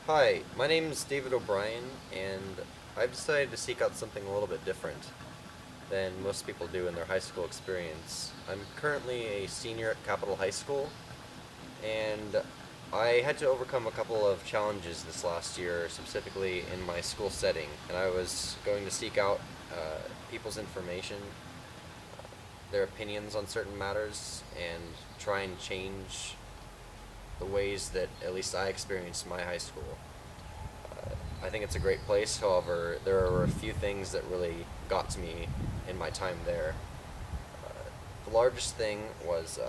Hi, my name is David O'Brien, and I've decided to seek out something a little bit different than most people do in their high school experience. I'm currently a senior at Capitol High School, and I had to overcome a couple of challenges this last year, specifically in my school setting, and I was going to seek out people's information, their opinions on certain matters, and try and change the ways that at least I experienced my high school. I think it's a great place. However, there were a few things that really got to me in my time there. The largest thing was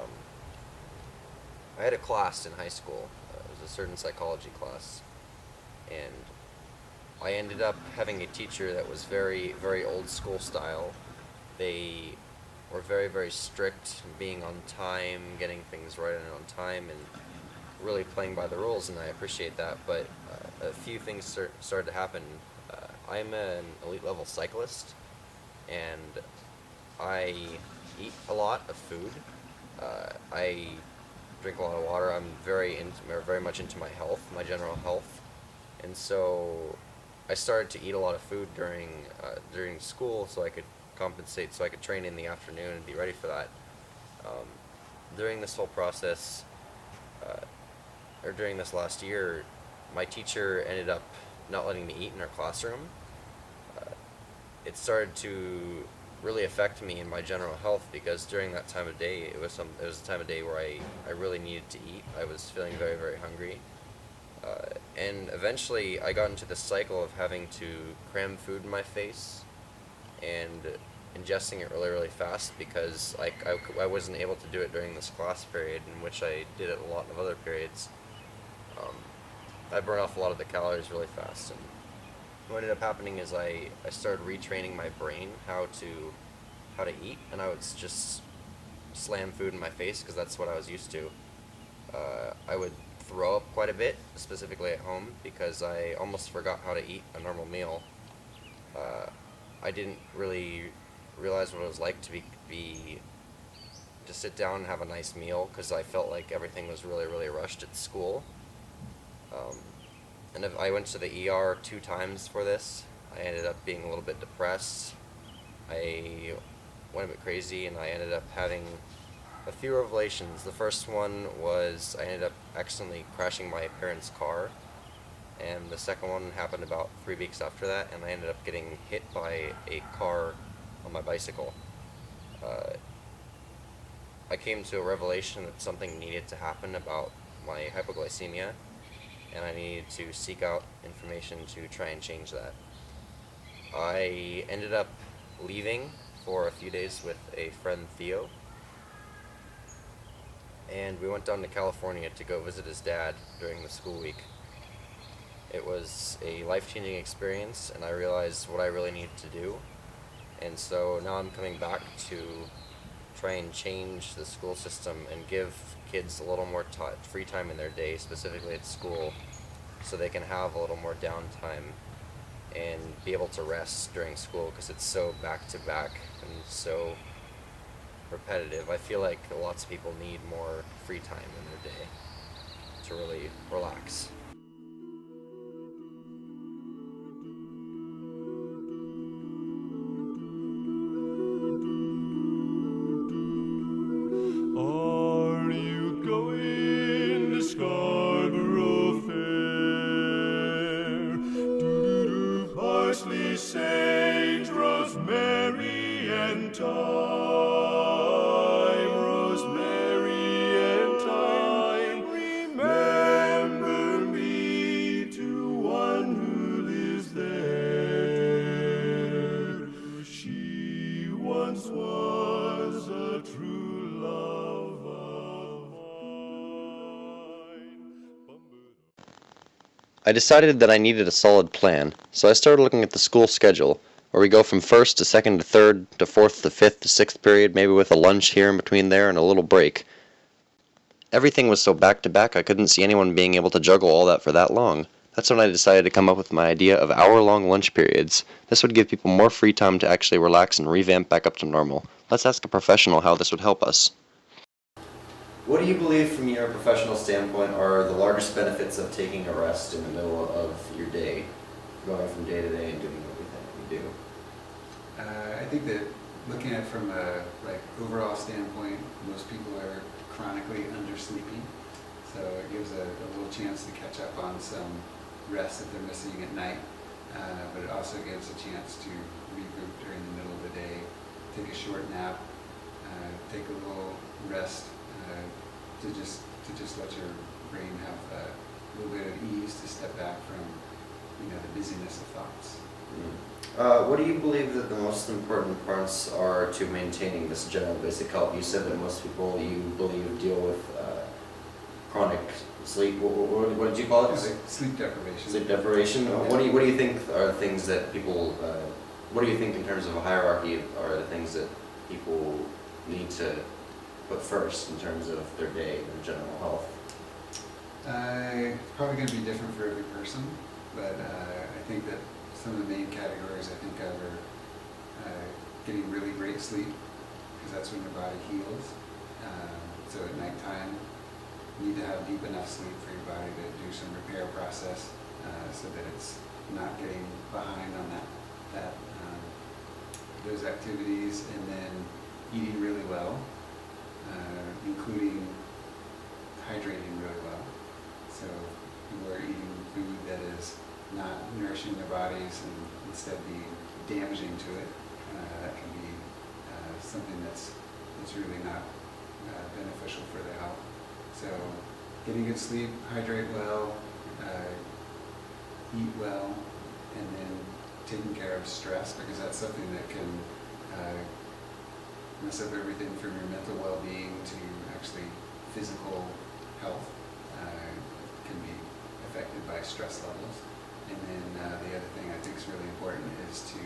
I had a class in high school. It was a certain psychology class, and I ended up having a teacher that was very, very old school style. They were very, very strict, being on time, getting things right and on time, and really playing by the rules, and I appreciate that. But a few things started to happen. I'm an elite level cyclist, and I eat a lot of food. I drink a lot of water. I'm very much into my health, my general health, and so I started to eat a lot of food during school, so I could compensate, so I could train in the afternoon and be ready for that. Um, During this whole process, uh, or during this last year, my teacher ended up not letting me eat in our classroom. Uh, it started to really affect me in my general health because during that time of day, it was a time of day where I really needed to eat. I was feeling very, very hungry. And eventually I got into this cycle of having to cram food in my face and ingesting it really, really fast because I wasn't able to do it during this class period, in which I did it a lot of other periods. Um, I burned off a lot of the calories really fast, and what ended up happening is I started retraining my brain how to eat, and I would just slam food in my face because that's what I was used to. I would throw up quite a bit, specifically at home, because I almost forgot how to eat a normal meal. Uh, I didn't really realize what it was like to to sit down and have a nice meal because I felt like everything was really, really rushed at school. Um, and if I went to the ER 2 times for this. I ended up being a little bit depressed. I went a bit crazy, and I ended up having a few revelations. The first one was I ended up accidentally crashing my parents' car, and the second one happened about 3 weeks after that, and I ended up getting hit by a car on my bicycle. Uh, I came to a revelation that something needed to happen about my hypoglycemia, and I needed to seek out information to try and change that. I ended up leaving for a few days with a friend, Theo, and we went down to California to go visit his dad during the school week. It was a life-changing experience, and I realized what I really needed to do. And so now I'm coming back to try and change the school system and give kids a little more free time in their day, specifically at school, so they can have a little more downtime and be able to rest during school because it's so back to back and so repetitive. I feel like lots of people need more free time in their day to really relax. Are you going to Scarborough Fair? Do parsley, sage, rosemary, and thyme. Rosemary and thyme. Remember me to one who lives there. She once was a true love of mine. I decided that I needed a solid plan, so I started looking at the school schedule, where we go from first to second to third to fourth to fifth to sixth period, maybe with a lunch here in between there and a little break. Everything was so back to back I couldn't see anyone being able to juggle all that for that long. That's when I decided to come up with my idea of hour-long lunch periods. This would give people more free time to actually relax and revamp back up to normal. Let's ask a professional how this would help us. What do you believe from your professional standpoint are the largest benefits of taking a rest in the middle of your day, going from day to day and doing everything you do? I think that looking at it from a overall standpoint, most people are chronically undersleeping, so it gives a little chance to catch up on some rest that they're missing at night, but it also gives a chance to regroup during the middle of the day, take a short nap, take a little rest to just let your brain have a little bit of ease to step back from the busyness of thoughts. What do you believe that the most important parts are to maintaining this general basic health? You said that most people you believe deal with chronic sleep. What did you call it? Sleep deprivation. Sleep deprivation. Yeah. What do you think are the things that people? What do you think in terms of a hierarchy are the things that people need to put first in terms of their day, their general health? It's probably going to be different for every person, but I think that some of the main categories I think of are getting really great sleep, because that's when your body heals. So at nighttime, you need to have deep enough sleep for your body to do some repair process, so that it's not getting behind on those activities, and then eating really well, including hydrating really well. So people are eating food that is not nourishing their bodies and instead being damaging to it. That can be something that's really not beneficial for their health. So getting good sleep, hydrate well, eat well, and then taking care of stress, because that's something that can mess up everything from your mental well-being to actually physical health can be affected by stress levels. And then the other thing I think is really important is to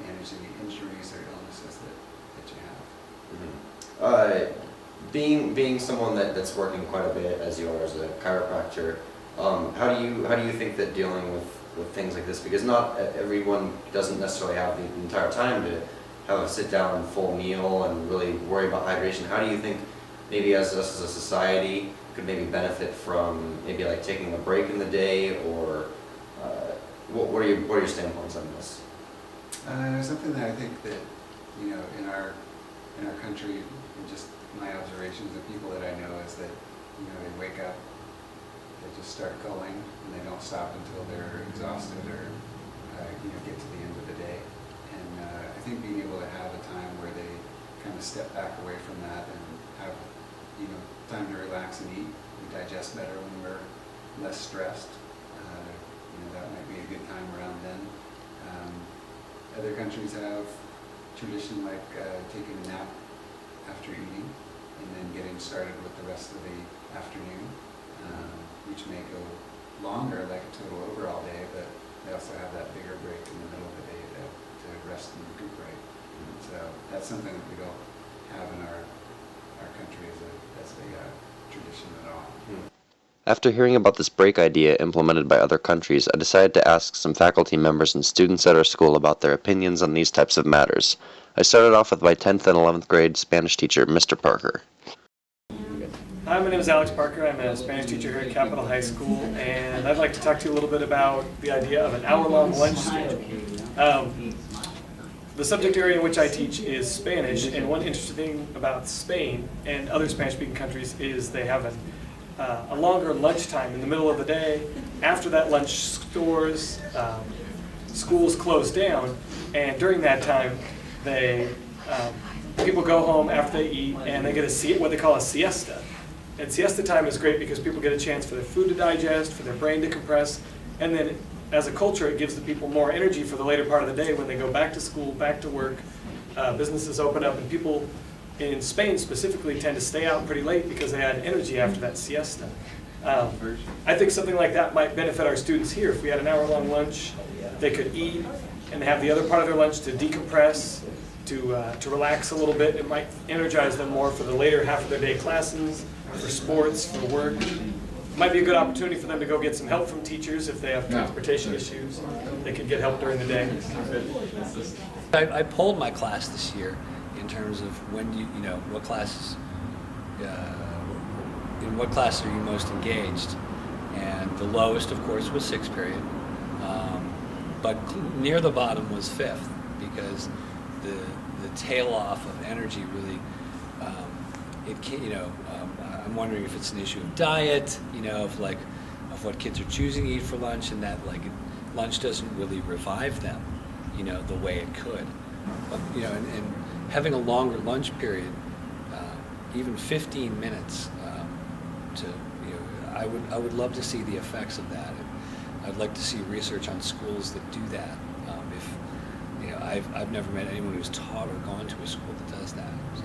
manage any injuries or illnesses that you have. Being someone that's working quite a bit as you are as a chiropractor, how do you think that dealing with things like this, because not everyone doesn't necessarily have the entire time to have a sit down full meal and really worry about hydration. How do you think maybe as us as a society could maybe benefit from maybe like taking a break in the day, or what are your standpoints on this? Something that I think that in our country, and just my observations of people that I know, is that they wake up, they just start going, and they don't stop until they're exhausted or get to the end of the day. And I think being able to have a time where they kind of step back away from that and have time to relax and eat, we digest better when we're less stressed. That might be a good time around then. Other countries have tradition like taking a nap after eating and then getting started with the rest of the afternoon, which may go longer, like a total overall day, but they also have that bigger break in the middle of the day to rest and recuperate. So that's something that we don't have in our country as a tradition at all. After hearing about this break idea implemented by other countries, I decided to ask some faculty members and students at our school about their opinions on these types of matters. I started off with my 10th and 11th grade Spanish teacher, Mr. Parker. Hi, my name is Alex Parker. I'm a Spanish teacher here at Capitol High School, and I'd like to talk to you a little bit about the idea of an hour-long lunch schedule. The subject area in which I teach is Spanish, and one interesting thing about Spain and other Spanish-speaking countries is they have a longer lunchtime in the middle of the day. After that lunch, schools close down, and during that time, people go home after they eat, and they get what they call a siesta. And siesta time is great because people get a chance for their food to digest, for their brain to compress, and then as a culture, it gives the people more energy for the later part of the day when they go back to school, back to work, businesses open up, and people in Spain specifically tend to stay out pretty late because they had energy after that siesta. I think something like that might benefit our students here. If we had an hour-long lunch, they could eat and have the other part of their lunch to decompress, to relax a little bit. It might energize them more for the later half of their day classes, for sports, for work. It might be a good opportunity for them to go get some help from teachers if they have transportation issues. They could get help during the day. I polled my class this year in terms of when what classes in what classes are you most engaged? And the lowest, of course, was sixth period, but near the bottom was fifth, because the tail off of energy really, it can, I'm wondering if it's an issue of diet, of what kids are choosing to eat for lunch, and that lunch doesn't really revive them, the way it could. But, and having a longer lunch period, even 15 minutes, I would love to see the effects of that. And I'd like to see research on schools that do that. I've never met anyone who's taught or gone to a school that does that. So.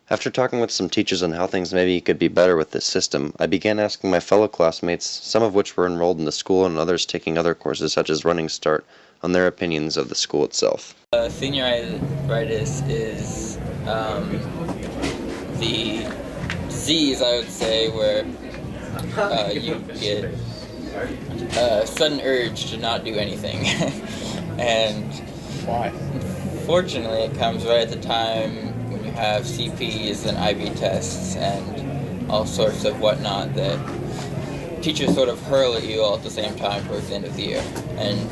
After talking with some teachers on how things maybe could be better with this system, I began asking my fellow classmates, some of which were enrolled in the school and others taking other courses such as Running Start, on their opinions of the school itself. Senioritis is the disease, I would say, where you get a sudden urge to not do anything. And why? Fortunately, it comes right at the time when you have CPs and IB tests and all sorts of whatnot that teachers sort of hurl at you all at the same time towards the end of the year. And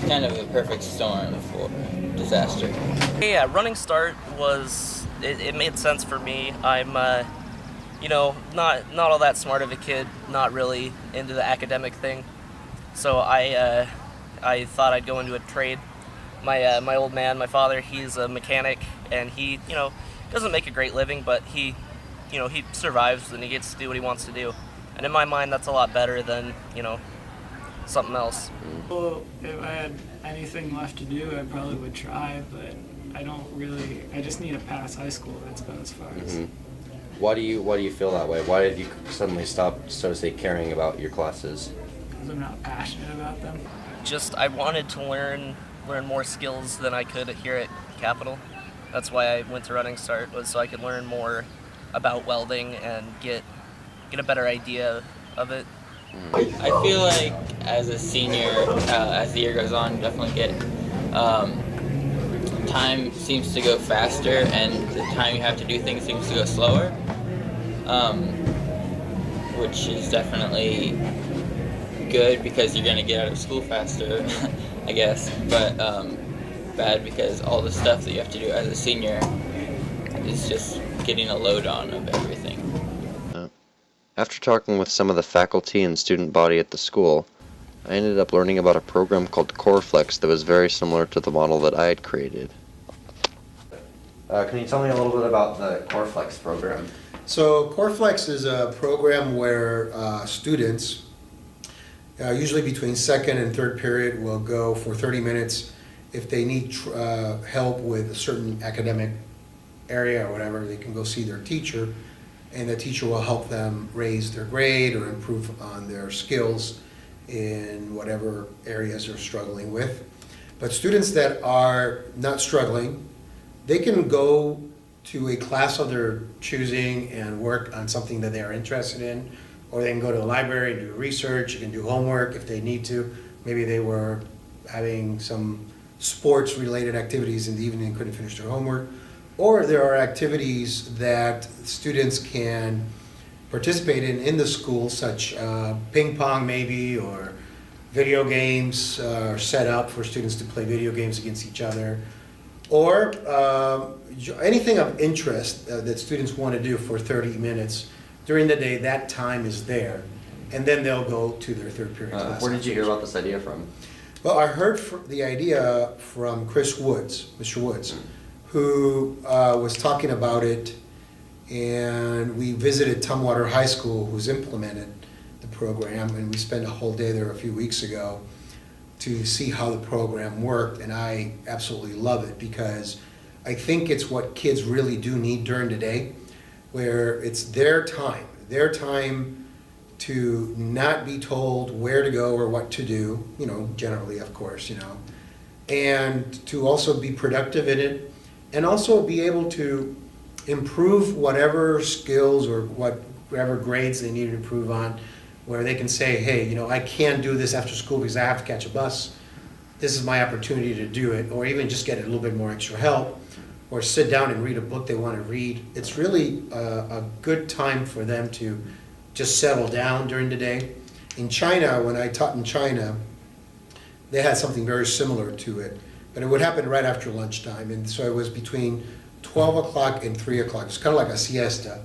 kind of a perfect storm for disaster. Yeah, Running Start was, it made sense for me. I'm, not all that smart of a kid, not really into the academic thing. So I thought I'd go into a trade. My old man, my father, he's a mechanic, and he, doesn't make a great living, but he survives and he gets to do what he wants to do. And in my mind, that's a lot better than, something else. Well, if I had anything left to do, I probably would try, but I just need to pass high school. That's about as far as. Why do you feel that way? Why did you suddenly stop, so to say, caring about your classes? Because I'm not passionate about them. Just, I wanted to learn more skills than I could here at Capital. That's why I went to Running Start, was so I could learn more about welding and get a better idea of it. I feel like as a senior, as the year goes on, definitely get time seems to go faster, and the time you have to do things seems to go slower, which is definitely good because you're gonna get out of school faster, I guess. But bad because all the stuff that you have to do as a senior is just getting a load on of everything. After talking with some of the faculty and student body at the school, I ended up learning about a program called CoreFlex that was very similar to the model that I had created. Can you tell me a little bit about the CoreFlex program? So CoreFlex is a program where students, usually between second and third period, will go for 30 minutes. If they need help with a certain academic area or whatever, they can go see their teacher, and the teacher will help them raise their grade or improve on their skills in whatever areas they're struggling with. But students that are not struggling, they can go to a class of their choosing and work on something that they are interested in, or they can go to the library and do research, you can do homework if they need to. Maybe they were having some sports-related activities in the evening and couldn't finish their homework. Or there are activities that students can participate in the school, such ping pong maybe, or video games are set up for students to play video games against each other, or anything of interest that students want to do for 30 minutes during the day. That time is there, and then they'll go to their third period class. Where did you hear about this idea from? Well, I heard the idea from Chris Woods, Mr. Woods, who was talking about it, and we visited Tumwater High School, who's implemented the program, and we spent a whole day there a few weeks ago to see how the program worked, and I absolutely love it because I think it's what kids really do need during the day, where it's their time to not be told where to go or what to do, generally, of course, and to also be productive in it, and also be able to improve whatever skills or whatever grades they need to improve on, where they can say, hey, I can't do this after school because I have to catch a bus. This is my opportunity to do it, or even just get a little bit more extra help. or sit down and read a book they want to read. It's really a good time for them to just settle down during the day. In China, when I taught in China, they had something very similar to it, but it would happen right after lunchtime, and so it was between 12 o'clock and 3 o'clock. It's kind of like a siesta,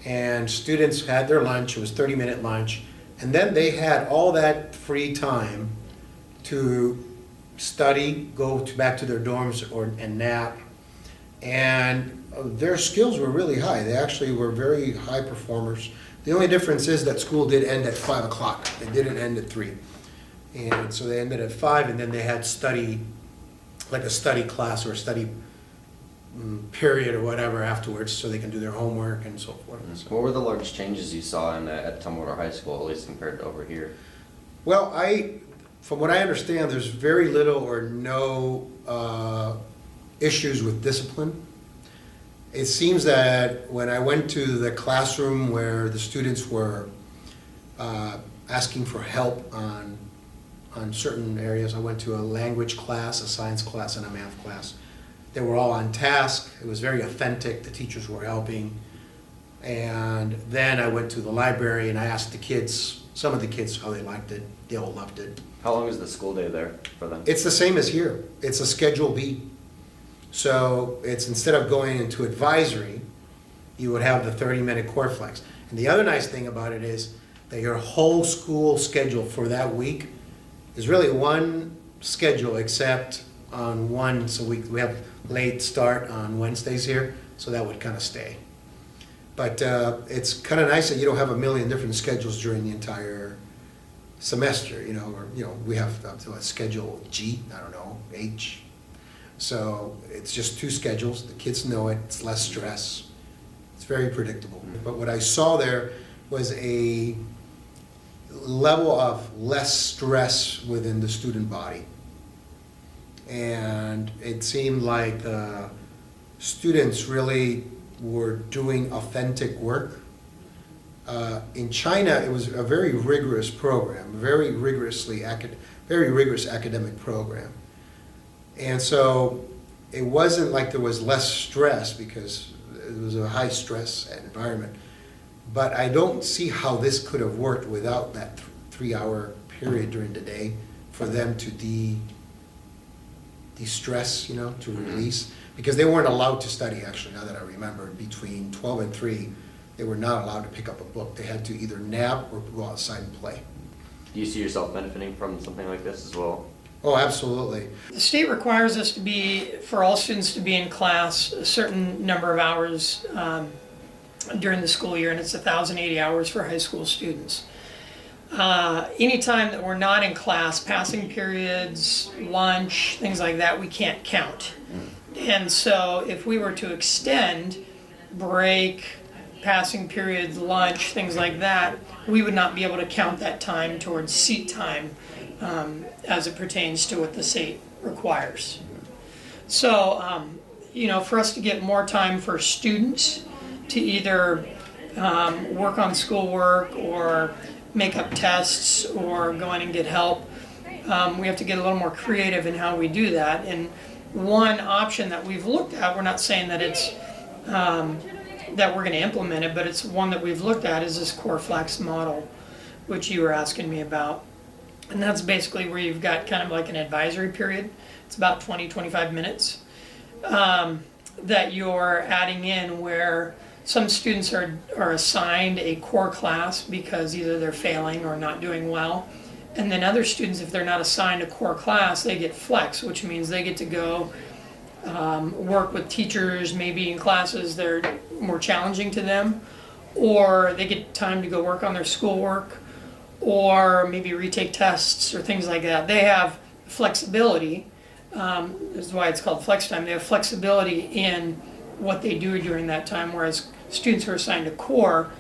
and students had their lunch. It was 30-minute lunch, and then they had all that free time to study, back to their dorms and nap, and their skills were really high. They actually were very high performers. The only difference is that school did end at 5 o'clock. It didn't end at 3. And so they ended at 5, and then they had study, like a study class or a study period or whatever afterwards, so they can do their homework and so forth. So, What were the large changes you saw at Tumwater High School, at least compared to over here? well, from what I understand, there's very little or no issues with discipline. It seems that when I went to the classroom where the students were asking for help on certain areas, I went to a language class, a science class, and a math class. They were all on task. It was very authentic. The teachers were helping. And then I went to the library and I asked the kids, some of the kids, how they liked it. They all loved it. How long is the school day there for them? It's the same as here. It's a Schedule B. So it's, instead of going into advisory, you would have the 30-minute core flex. And the other nice thing about it is that your whole school schedule for that week is really one schedule, except on one, so we have late start on Wednesdays here, so that would kind of stay. But it's kind of nice that you don't have a million different schedules during the entire semester, or, we have a schedule G, I don't know, H. So it's just 2 schedules. The kids know it. It's less stress. It's very predictable. But what I saw there was a level of less stress within the student body. And it seemed like the students really were doing authentic work. In China, it was a very rigorous program, very rigorous academic program. And so it wasn't like there was less stress, because it was a high stress environment. But I don't see how this could have worked without that 3-hour period during the day for them to de-stress, to release. Because they weren't allowed to study, actually, now that I remember. Between 12 and 3, they were not allowed to pick up a book. They had to either nap or go outside and play. Do you see yourself benefiting from something like this as well? Oh, absolutely. The state requires us for all students to be in class a certain number of hours during the school year, and it's 1,080 hours for high school students. Anytime that we're not in class, passing periods, lunch, things like that, we can't count. And so if we were to extend break, passing periods, lunch, things like that, we would not be able to count that time towards seat time as it pertains to what the state requires. So, for us to get more time for students to either work on schoolwork or make up tests or go in and get help, we have to get a little more creative in how we do that. And one option that we've looked at, we're not saying that it's that we're going to implement it, but it's one that we've looked at, is this core flex model, which you were asking me about. And that's basically where you've got kind of like an advisory period. It's about 20-25 minutes that you're adding in, where some students are assigned a core class because either they're failing or not doing well. And then other students, if they're not assigned a core class, they get flex, which means they get to go work with teachers, maybe in classes that are more challenging to them, or they get time to go work on their schoolwork, or maybe retake tests or things like that. They have flexibility. This is why it's called flex time. They have flexibility in what they do during that time, whereas students who are assigned a core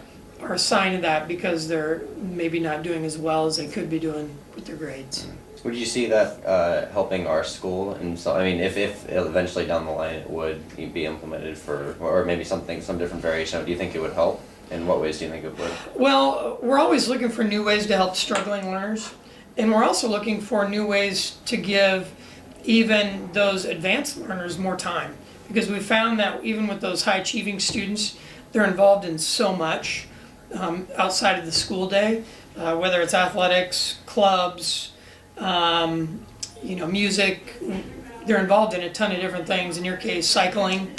are assigned to that because they're maybe not doing as well as they could be doing with their grades. Would you see that helping our school? And so, if eventually down the line it would be implemented or maybe some different variation, do you think it would help? In what ways do you think it would? Well, we're always looking for new ways to help struggling learners, and we're also looking for new ways to give even those advanced learners more time. because we found that even with those high achieving students, they're involved in so much outside of the school day, whether it's athletics, clubs, music. They're involved in a ton of different things, in your case, cycling.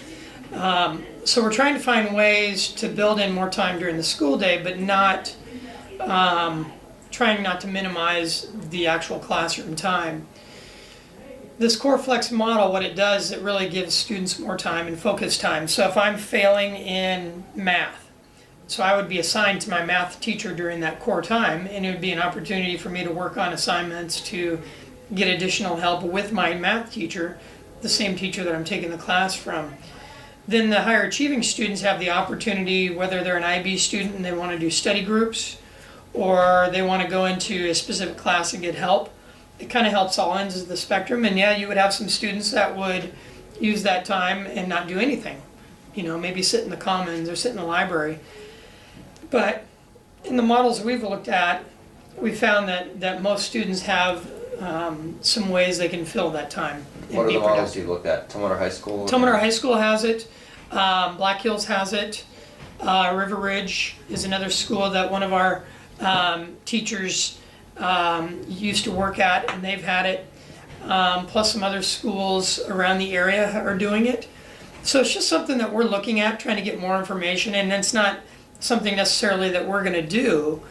So we're trying to find ways to build in more time during the school day, but not trying not to minimize the actual classroom time. This Core Flex model, what it does, it really gives students more time and focus time. So if I'm failing in math, so I would be assigned to my math teacher during that core time, and it would be an opportunity for me to work on assignments, to get additional help with my math teacher, the same teacher that I'm taking the class from. Then the higher achieving students have the opportunity, whether they're an IB student and they want to do study groups, or they want to go into a specific class and get help. It kind of helps all ends of the spectrum. And yeah, you would have some students that would use that time and not do anything. Maybe sit in the commons or sit in the library. But in the models we've looked at, we found that most students have some ways they can fill that time. What are the models you looked at? Tumwater High School? Tumwater High School has it. Black Hills has it. River Ridge is another school that one of our teachers used to work at, and they've had it. Plus some other schools around the area are doing it. So it's just something that we're looking at, trying to get more information, and it's not something necessarily that we're going to do,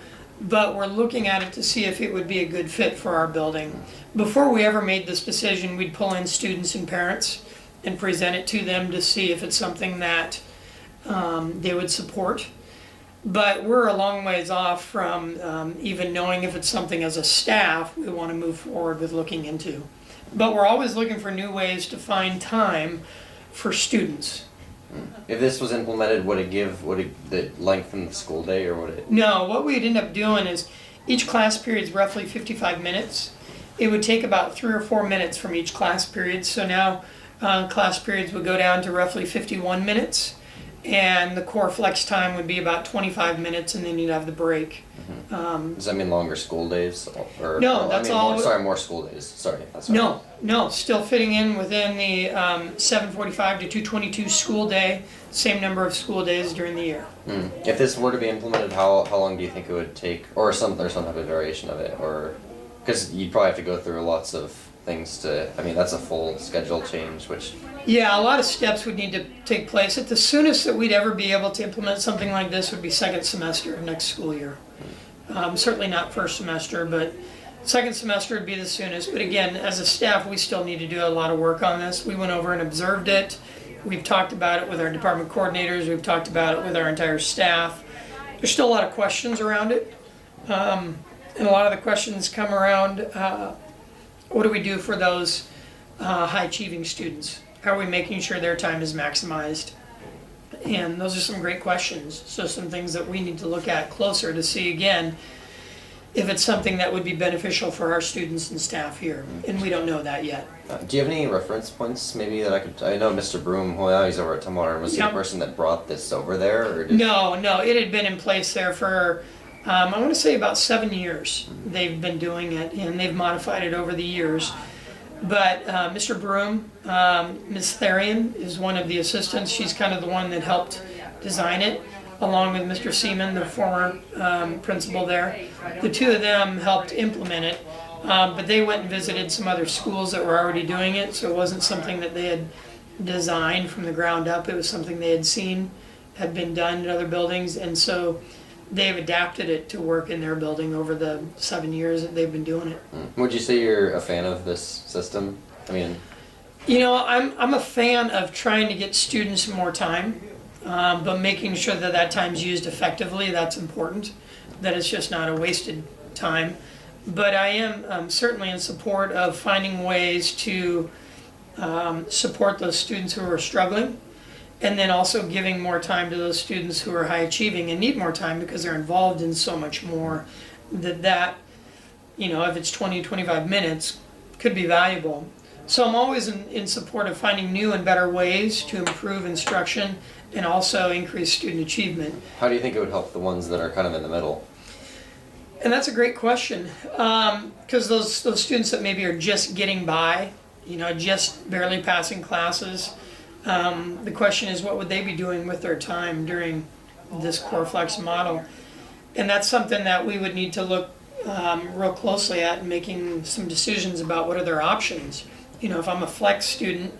but we're looking at it to see if it would be a good fit for our building. Before we ever made this decision, we'd pull in students and parents and present it to them to see if it's something that they would support. But we're a long ways off from even knowing if it's something as a staff we want to move forward with looking into. But we're always looking for new ways to find time for students. If this was implemented, would it lengthen the school day, or would it? No, what we'd end up doing is each class period is roughly 55 minutes. It would take about 3 or 4 minutes from each class period. So now class periods would go down to roughly 51 minutes. And the core flex time would be about 25 minutes, and then you'd have the break. Does that mean longer school days? Or, no, that's all. More school days. Sorry. That's No, still fitting in within the 7:45 to 2:22 school day, same number of school days during the year. If this were to be implemented, how long do you think it would take, or some type of variation of it, or because you'd probably have to go through lots of things to. I mean, that's a full schedule change, which. Yeah, a lot of steps would need to take place. At the soonest that we'd ever be able to implement something like this would be second semester of next school year. Certainly not first semester, but second semester would be the soonest. But again, as a staff, we still need to do a lot of work on this. We went over and observed it. We've talked about it with our department coordinators. We've talked about it with our entire staff. There's still a lot of questions around it. And a lot of the questions come around, what do we do for those high achieving students? How are we making sure their time is maximized? And those are some great questions. So some things that we need to look at closer to see again if it's something that would be beneficial for our students and staff here. And we don't know that yet. Do you have any reference points maybe that I know Mr. Broom, he's over at Tumwater. Was he the person that brought this over there? Or No, it had been in place there for, I want to say about 7 years. They've been doing it, and they've modified it over the years. But Mr. Broom, Ms. Therian is one of the assistants. She's kind of the one that helped design it, along with Mr. Seaman, the former principal there. The two of them helped implement it, but they went and visited some other schools that were already doing it, so it wasn't something that they had designed from the ground up. It was something they had seen had been done in other buildings, and so they've adapted it to work in their building over the 7 years that they've been doing it. Would you say you're a fan of this system? I mean, I'm a fan of trying to get students more time, but making sure that that time's used effectively. That's important. That it's just not a wasted time. But I am certainly in support of finding ways to support those students who are struggling. And then also giving more time to those students who are high achieving and need more time because they're involved in so much more that if it's 20, 25 minutes, could be valuable. So I'm always in support of finding new and better ways to improve instruction and also increase student achievement. How do you think it would help the ones that are kind of in the middle? And that's a great question, because those students that maybe are just getting by, just barely passing classes, The question is, what would they be doing with their time during this core flex model? And that's something that we would need to look real closely at, and making some decisions about what are their options. You know, if I'm a flex student,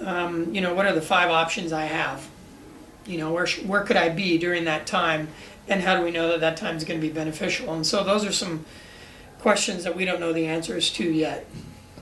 you know, what are the 5 options I have? You know, where could I be during that time, and how do we know that that time is going to be beneficial? And so those are some questions that we don't know the answers to yet.